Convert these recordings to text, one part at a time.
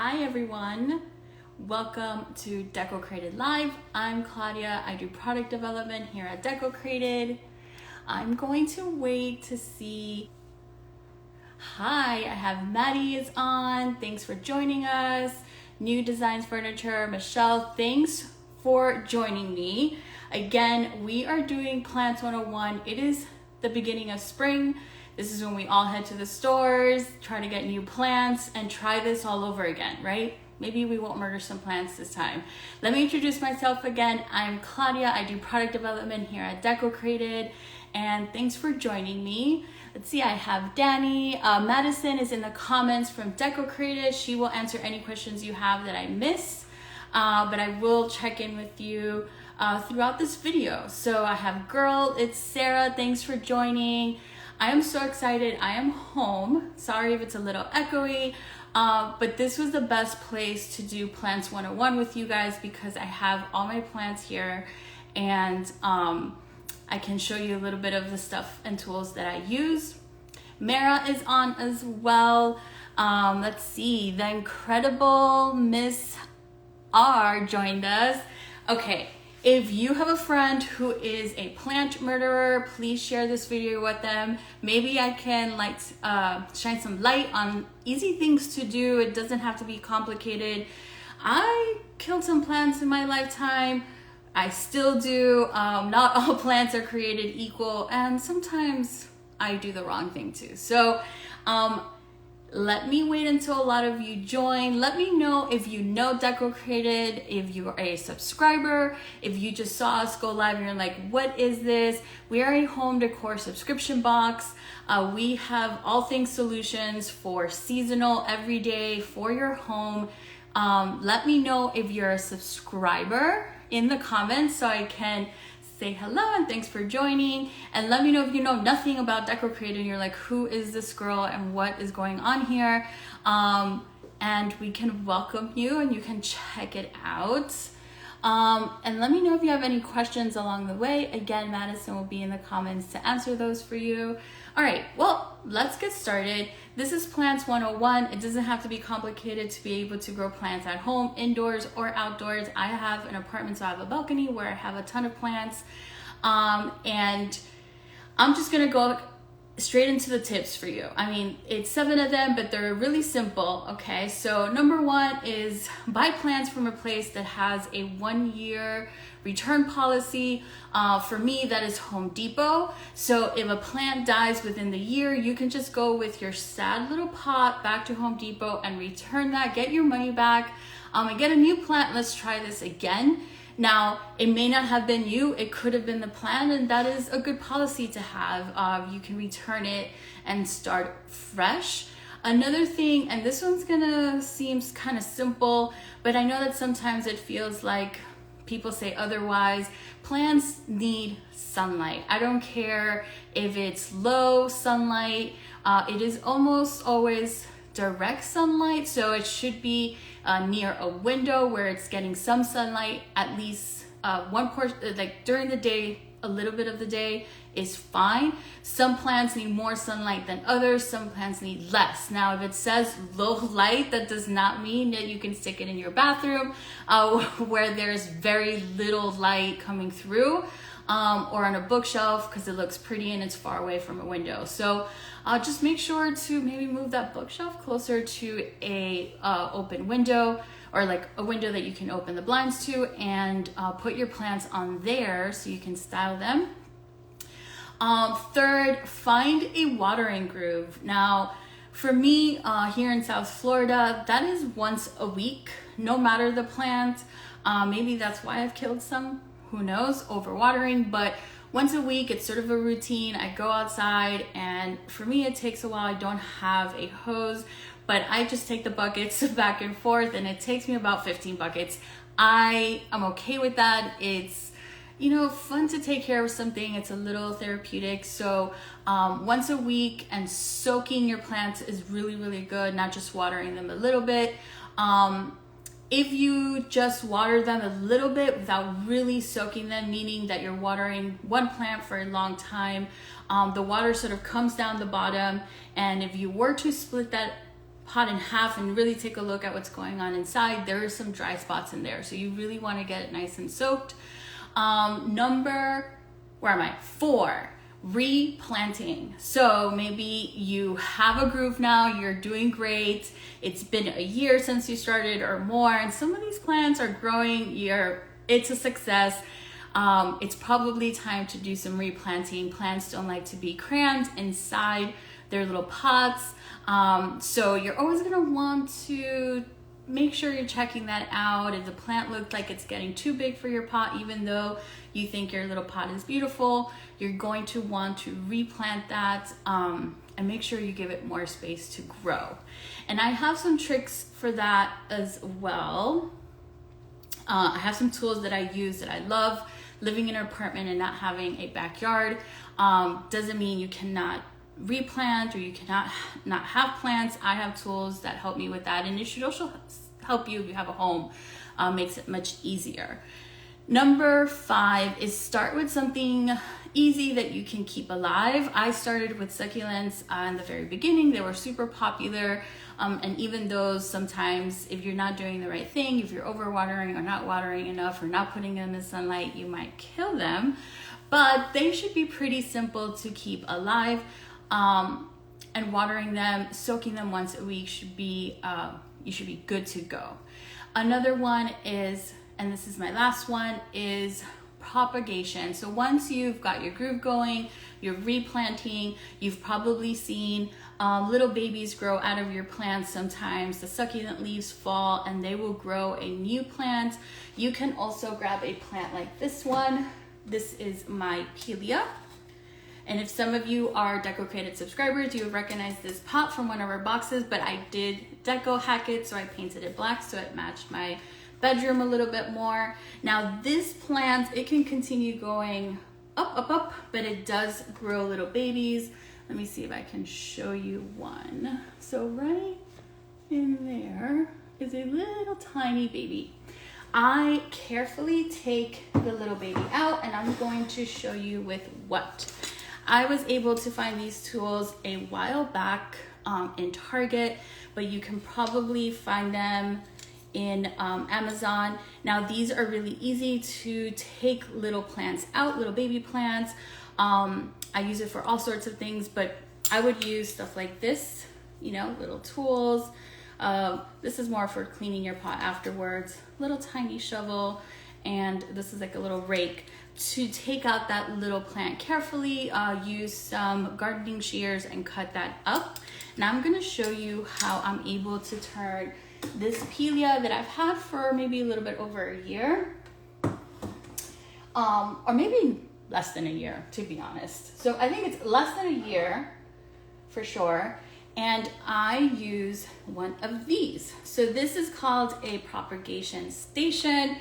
Hi everyone, welcome to Decocrated Live. I'm Claudia. I do product development here at Decocrated. I'm going to wait to see. Hi, I have Maddie is on. Thanks for joining us. New Designs Furniture, Michelle, thanks for joining me. Again, we are doing Plants 101. It is the beginning of spring. This is when we all head to the stores, try to get new plants, and try this all over again, right? Maybe we won't murder some plants this time. Let me introduce myself again. I'm Claudia. I do product development here at Decocrated, and thanks for joining me. Let's see, I have Danny. Madison is in the comments from Decocrated. She will answer any questions you have that I miss, but I will check in with you throughout this video. So I have Girl, it's Sarah. Thanks for joining. I am so excited. I am home. Sorry if it's a little echoey, but this was the best place to do Plants 101 with you guys because I have all my plants here and I can show you a little bit of the stuff and tools that I use. Mara is on as well. Let's see, the incredible Miss R joined us. Okay. If you have a friend who is a plant murderer, please share this video with them. Maybe I can shine some light on easy things to do. It doesn't have to be complicated. I killed some plants in my lifetime. I still do. Not all plants are created equal, and sometimes I do the wrong thing too. So let me wait until a lot of you join. Let me know if you know Decocrated, if you are a subscriber, if you just saw us go live and you're like, what is this? We are a home decor subscription box. We have all things solutions for seasonal, everyday, for your home. Let me know if you're a subscriber in the comments so I can say hello and thanks for joining, and let me know if you know nothing about Decocrated and you're like, who is this girl and what is going on here, and we can welcome you and you can check it out, and let me know if you have any questions along the way. Again, Madison will be in the comments to answer those for you. All right, well, let's get started. This is Plants 101. It doesn't have to be complicated to be able to grow plants at home, indoors or outdoors. I have an apartment, so I have a balcony where I have a ton of plants. And I'm just gonna go straight into the tips for you. I mean, it's 7 of them, but they're really simple, okay? So number 1 is buy plants from a place that has a 1-year return policy. For me, that is Home Depot. So if a plant dies within the year, you can just go with your sad little pot back to Home Depot and return that, get your money back, and get a new plant. Let's try this again. Now, it may not have been you, it could have been the plant, and that is a good policy to have. You can return it and start fresh. Another thing, and this one's gonna seem kind of simple, but I know that sometimes it feels like people say otherwise. Plants need sunlight. I don't care if it's low sunlight. It is almost always direct sunlight, so it should be near a window where it's getting some sunlight, at least one portion, like during the day. A little bit of the day is fine. Some plants need more sunlight than others. Some plants need less. Now, if it says low light, that does not mean that you can stick it in your bathroom where there's very little light coming through, or on a bookshelf because it looks pretty and it's far away from a window. So just make sure to maybe move that bookshelf closer to a open window, or like a window that you can open the blinds to, and put your plants on there so you can style them. Third, find a watering groove. Now, for me, here in South Florida, that is once a week, no matter the plant. Maybe that's why I've killed some, who knows, overwatering, but once a week, it's sort of a routine. I go outside, and for me, it takes a while. I don't have a hose, but I just take the buckets back and forth, and it takes me about 15 buckets. I am okay with that. It's, you know, fun to take care of something. It's a little therapeutic. So once a week, and soaking your plants is really, really good, not just watering them a little bit. If you just water them a little bit without really soaking them, meaning that you're watering one plant for a long time, the water sort of comes down the bottom, and if you were to split that pot in half and really take a look at what's going on inside, there are some dry spots in there. So you really want to get it nice and soaked. Four, replanting. So maybe you have a groove now, you're doing great. It's been a year since you started or more, and some of these plants are growing. It's a success. It's probably time to do some replanting. Plants don't like to be crammed inside their little pots. So you're always gonna want to make sure you're checking that out. If the plant looks like it's getting too big for your pot, even though you think your little pot is beautiful, you're going to want to replant that and make sure you give it more space to grow. And I have some tricks for that as well. I have some tools that I use that I love. Living in an apartment and not having a backyard doesn't mean you cannot replant or you cannot not have plants. I have tools that help me with that, and it should also help you if you have a home. Makes it much easier. Number 5 is start with something easy that you can keep alive. I started with succulents in the very beginning. They were super popular, and even those, sometimes if you're not doing the right thing, if you're overwatering or not watering enough or not putting them in the sunlight, you might kill them. But they should be pretty simple to keep alive. And watering them, soaking them once a week should be you should be good to go. Another one is, and this is my last one, is propagation. So once you've got your groove going, you're replanting, you've probably seen little babies grow out of your plants. Sometimes the succulent leaves fall and they will grow a new plant. You can also grab a plant like this one. This is my Pelia. And if some of you are Decocrated subscribers, you have recognized this pot from one of our boxes, but I did deco hack it, so I painted it black so it matched my bedroom a little bit more. Now this plant, it can continue going up, but it does grow little babies. Let me see if I can show you one. So right in there is a little tiny baby. I carefully take the little baby out, and I'm going to show you with what. I was able to find these tools a while back in Target, but you can probably find them in Amazon. Now these are really easy to take little plants out, little baby plants. I use it for all sorts of things, but I would use stuff like this, you know, little tools. This is more for cleaning your pot afterwards. Little tiny shovel, and this is like a little rake to take out that little plant carefully. Use some gardening shears and cut that up. Now I'm gonna show you how I'm able to turn this Pelia that I've had for maybe a little bit over a year, or maybe less than a year, to be honest. So I think it's less than a year for sure. And I use one of these. So this is called a Propagation Station.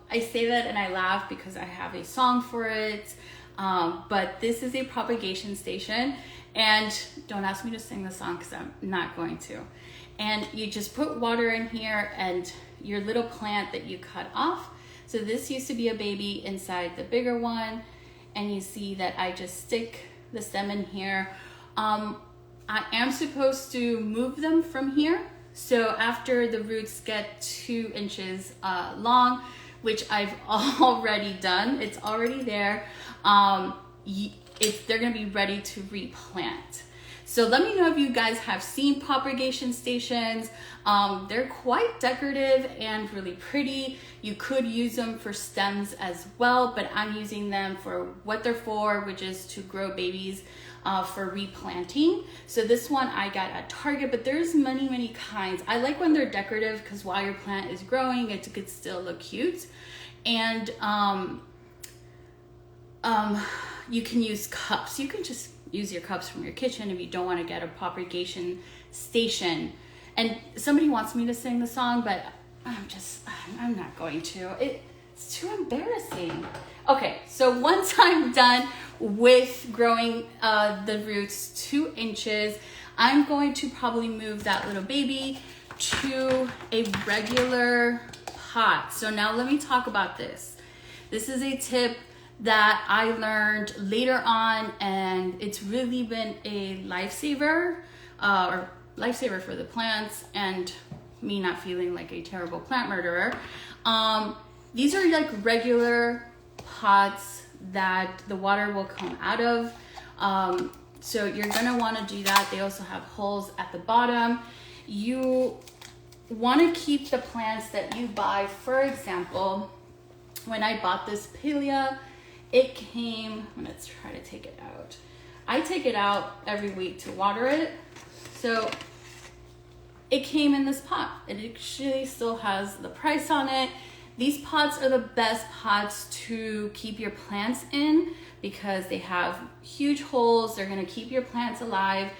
I say that and I laugh because I have a song for it, but this is a propagation station, and don't ask me to sing the song because I'm not going to. And you just put water in here and your little plant that you cut off. So this used to be a baby inside the bigger one, and you see that I just stick the stem in here. I am supposed to move them from here. So after the roots get 2 inches long, which I've already done, it's already there, they're gonna be ready to replant. So let me know if you guys have seen propagation stations. They're quite decorative and really pretty. You could use them for stems as well, but I'm using them for what they're for, which is to grow babies for replanting. So this one I got at Target, but there's many kinds. I like when they're decorative because while your plant is growing, it could still look cute. And you can use cups. You can just use your cups from your kitchen if you don't want to get a propagation station. And somebody wants me to sing the song, but I'm not going to. It's too embarrassing. Okay, so once I'm done with growing the roots 2 inches, I'm going to probably move that little baby to a regular pot. So now let me talk about this. This is a tip that I learned later on, and it's really been a lifesaver, or lifesaver for the plants and me not feeling like a terrible plant murderer. These are like regular pots that the water will come out of. So you're gonna wanna do that. They also have holes at the bottom. You wanna keep the plants that you buy. For example, when I bought this Pilea, it came, I'm gonna try to take it out. I take it out every week to water it. So it came in this pot. It actually still has the price on it. These pots are the best pots to keep your plants in because they have huge holes. They're gonna keep your plants alive.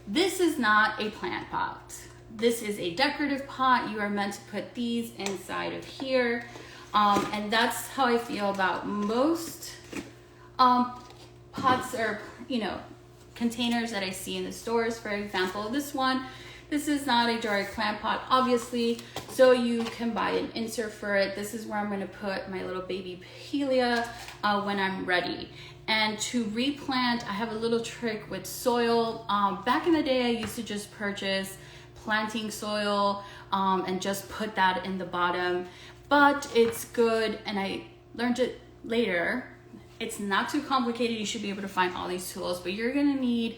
This is not a plant pot. This is a decorative pot. You are meant to put these inside of here. And that's how I feel about most pots or, containers that I see in the stores. For example, this is not a direct plant pot, obviously, so you can buy an insert for it. This is where I'm gonna put my little baby Pilea when I'm ready. And to replant, I have a little trick with soil. Back in the day, I used to just purchase planting soil and just put that in the bottom, but it's good, and I learned it later. It's not too complicated. You should be able to find all these tools, but you're gonna need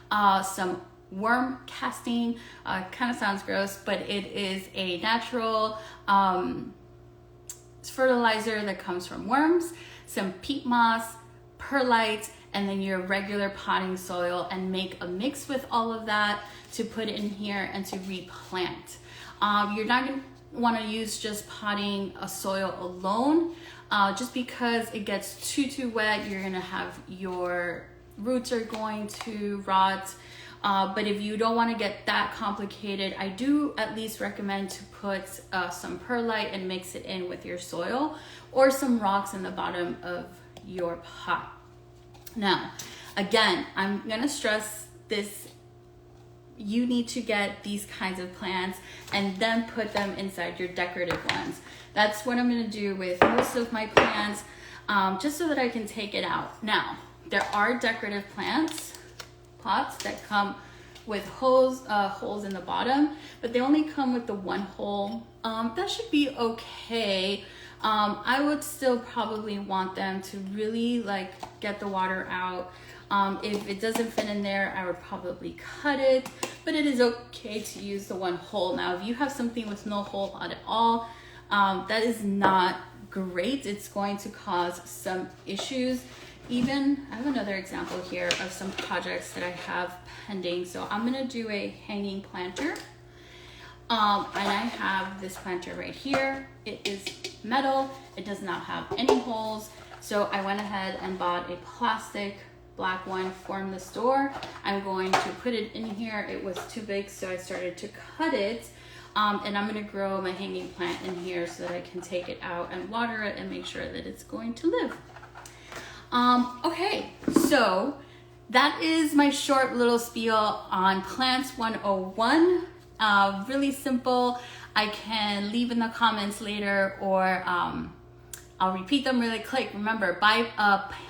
some worm casting. Kind of sounds gross, but it is a natural fertilizer that comes from worms, some peat moss, perlite, and then your regular potting soil, and make a mix with all of that to put in here and to replant. You're not gonna wanna use just potting soil alone, just because it gets too wet. You're gonna have your roots are going to rot. But if you don't want to get that complicated, I do at least recommend to put some perlite and mix it in with your soil, or some rocks in the bottom of your pot. Now, again, I'm going to stress this. You need to get these kinds of plants and then put them inside your decorative ones. That's what I'm going to do with most of my plants, just so that I can take it out. Now, there are decorative pots that come with holes in the bottom, but they only come with the one hole. That should be okay. I would still probably want them to really get the water out. If it doesn't fit in there, I would probably cut it, but it is okay to use the one hole. Now, if you have something with no hole at all, that is not great. It's going to cause some issues. Even, I have another example here of some projects that I have pending. So I'm gonna do a hanging planter. And I have this planter right here. It is metal. It does not have any holes. So I went ahead and bought a plastic black one from the store. I'm going to put it in here. It was too big, so I started to cut it. And I'm gonna grow my hanging plant in here so that I can take it out and water it and make sure that it's going to live. Okay, so that is my short little spiel on Plants 101. Really simple. I can leave in the comments later, or I'll repeat them really quick. Remember, buy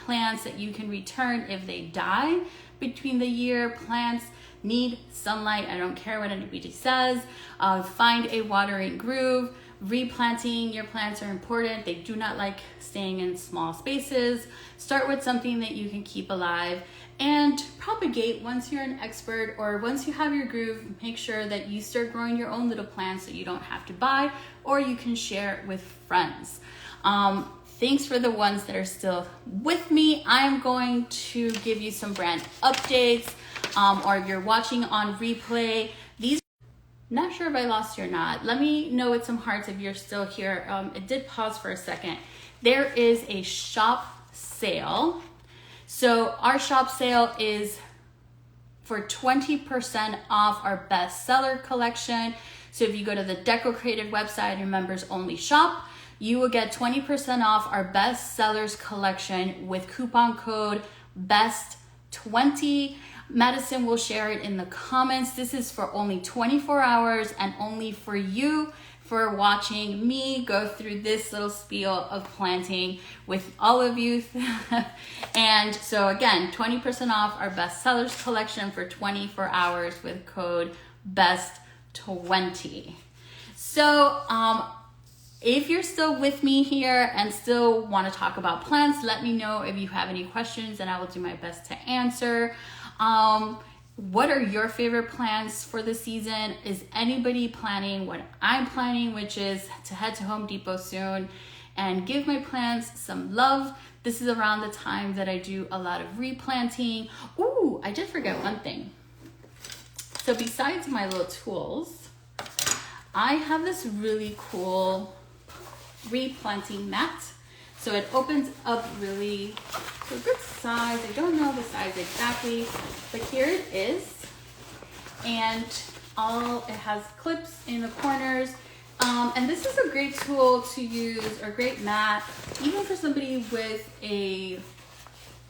plants that you can return if they die between the year. Plants need sunlight. I don't care what anybody says. Find a watering groove. Replanting your plants are important. They do not like staying in small spaces. Start with something that you can keep alive, and propagate. Once you're an expert, or once you have your groove, make sure that you start growing your own little plants so you don't have to buy, or you can share with friends. Thanks for the ones that are still with me. I'm going to give you some brand updates, or if you're watching on replay, not sure if I lost you or not. Let me know with some hearts if you're still here. It did pause for a second. There is a shop sale. So our shop sale is for 20% off our bestseller collection. So if you go to the Decocrated website and members only shop, you will get 20% off our bestsellers collection with coupon code BEST20. Madison will share it in the comments. This is for only 24 hours and only for you, for watching me go through this little spiel of planting with all of you. And so again, 20% off our bestsellers collection for 24 hours with code best 20. So if you're still with me here and still want to talk about plants, let me know if you have any questions and I will do my best to answer. What are your favorite plans for the season? Is anybody planning what I'm planning, which is to head to Home Depot soon and give my plants some love? This is around the time that I do a lot of replanting. Ooh, I did forget one thing. So besides my little tools, I have this really cool replanting mat. So it opens up really to a good size. I don't know the size exactly, but here it is. And it has clips in the corners. And this is a great tool to use, or a great mat, even for somebody with a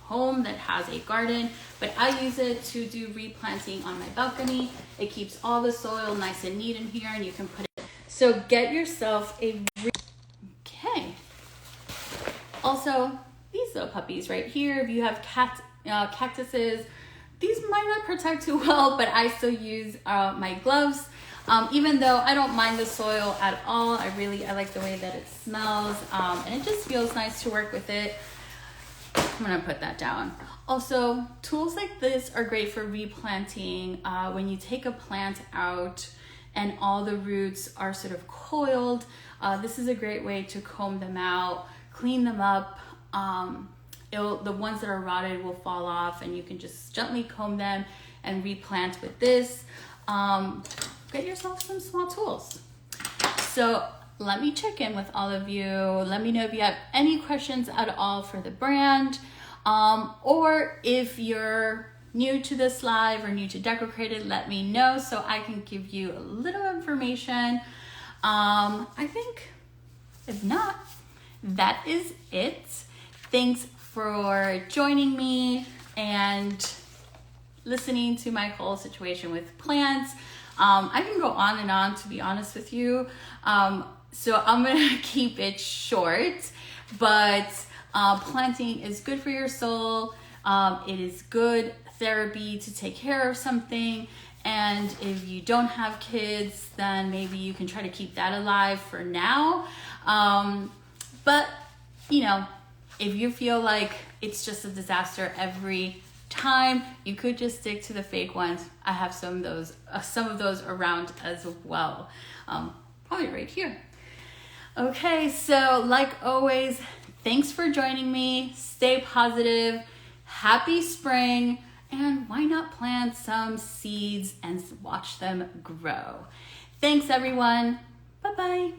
home that has a garden, but I use it to do replanting on my balcony. It keeps all the soil nice and neat in here, and you can put it. So get yourself okay. Also, these little puppies right here, if you have cactuses, these might not protect too well, but I still use my gloves. Even though I don't mind the soil at all, I like the way that it smells, and it just feels nice to work with it. I'm gonna put that down. Also, tools like this are great for replanting. When you take a plant out and all the roots are sort of coiled, this is a great way to comb them out, clean them up. The ones that are rotted will fall off, and you can just gently comb them and replant with this. Get yourself some small tools. So let me check in with all of you. Let me know if you have any questions at all for the brand, or if you're new to this live or new to Decocrated, let me know so I can give you a little information. I think if not, that is it. Thanks for joining me and listening to my whole situation with plants. I can go on and on, to be honest with you. So I'm gonna keep it short, but planting is good for your soul. It is good therapy to take care of something. And if you don't have kids, then maybe you can try to keep that alive for now. But you know, if you feel like it's just a disaster every time, you could just stick to the fake ones. I have some of those around as well. Probably right here. Okay, so like always, thanks for joining me. Stay positive. Happy spring. And why not plant some seeds and watch them grow? Thanks, everyone. Bye-bye.